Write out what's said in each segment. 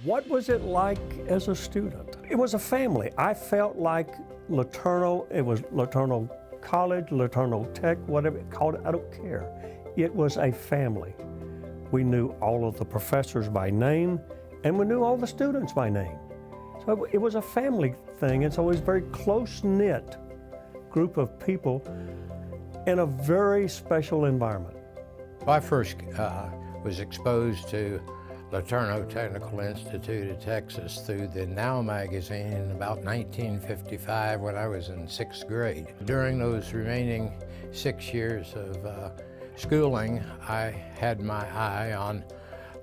What was it like as a student? It was a family. I felt like LeTourneau, it was LeTourneau College, LeTourneau Tech, whatever it called it, I don't care. It was a family. We knew all of the professors by name, and we knew all the students by name. So it was a family thing, and so it was a very close-knit group of people in a very special environment. I first was exposed to LeTourneau Technical Institute of Texas through the Now magazine in about 1955 when I was in 6th grade. During those remaining 6 years of schooling, I had my eye on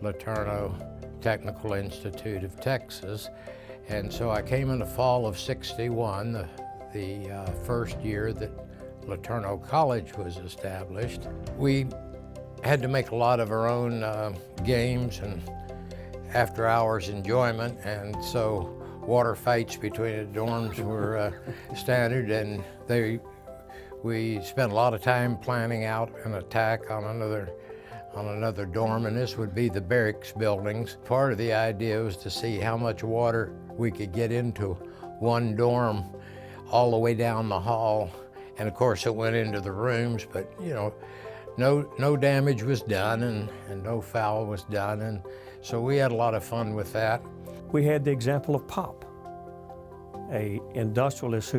LeTourneau Technical Institute of Texas, and so I came in the fall of '61, the first year that LeTourneau College was established. We had to make a lot of our own games and after-hours enjoyment, and so water fights between the dorms were standard, and we spent a lot of time planning out an attack on another dorm, and this would be the barracks buildings. Part of the idea was to see how much water we could get into one dorm all the way down the hall, and of course it went into the rooms, but you know, no damage was done and no foul was done, and so we had a lot of fun with that. We had the example of Pop, a industrialist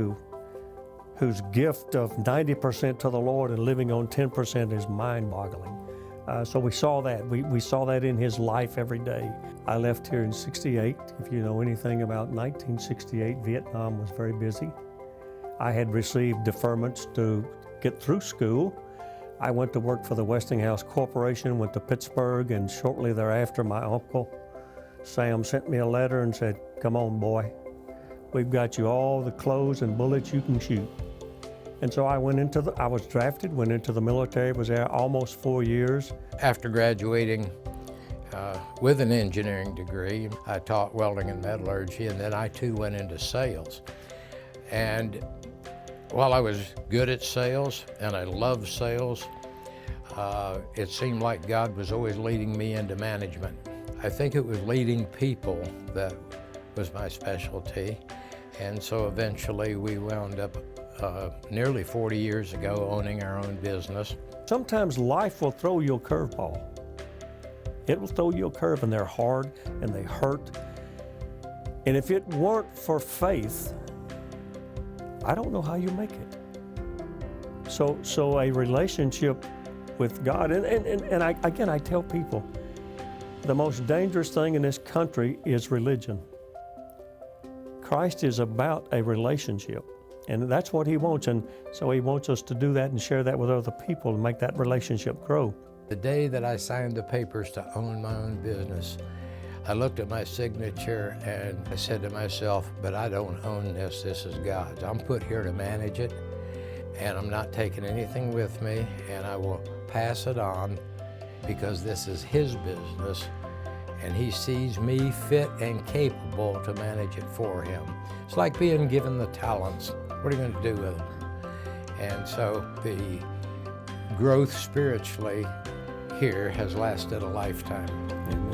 whose gift of 90% to the Lord and living on 10% is mind-boggling. So we saw that. We saw that in his life every day. I left here in '68. If you know anything about 1968, Vietnam was very busy. I had received deferments to get through school. I went to work for the Westinghouse Corporation, went to Pittsburgh, and shortly thereafter my uncle, Sam, sent me a letter and said, "Come on, boy. We've got you all the clothes and bullets you can shoot." And so I was drafted, went into the military, was there almost 4 years. After graduating with an engineering degree, I taught welding and metallurgy, and then I too went into sales. And while I was good at sales, and I loved sales, it seemed like God was always leading me into management. I think it was leading people that was my specialty, and so eventually we wound up nearly 40 years ago owning our own business. Sometimes life will throw you a curveball. It will throw you a curve, and they're hard and they hurt. And if it weren't for faith, I don't know how you make it. So a relationship with God, and I tell people, the most dangerous thing in this country is religion. Christ is about a relationship, and that's what he wants, and so he wants us to do that and share that with other people and make that relationship grow. The day that I signed the papers to own my own business, I looked at my signature and I said to myself, but I don't own this, this is God's. I'm put here to manage it, and I'm not taking anything with me, and I will pass it on because this is his business, and he sees me fit and capable to manage it for him. It's like being given the talents. What are you going to do with them? And so the growth spiritually here has lasted a lifetime. Amen.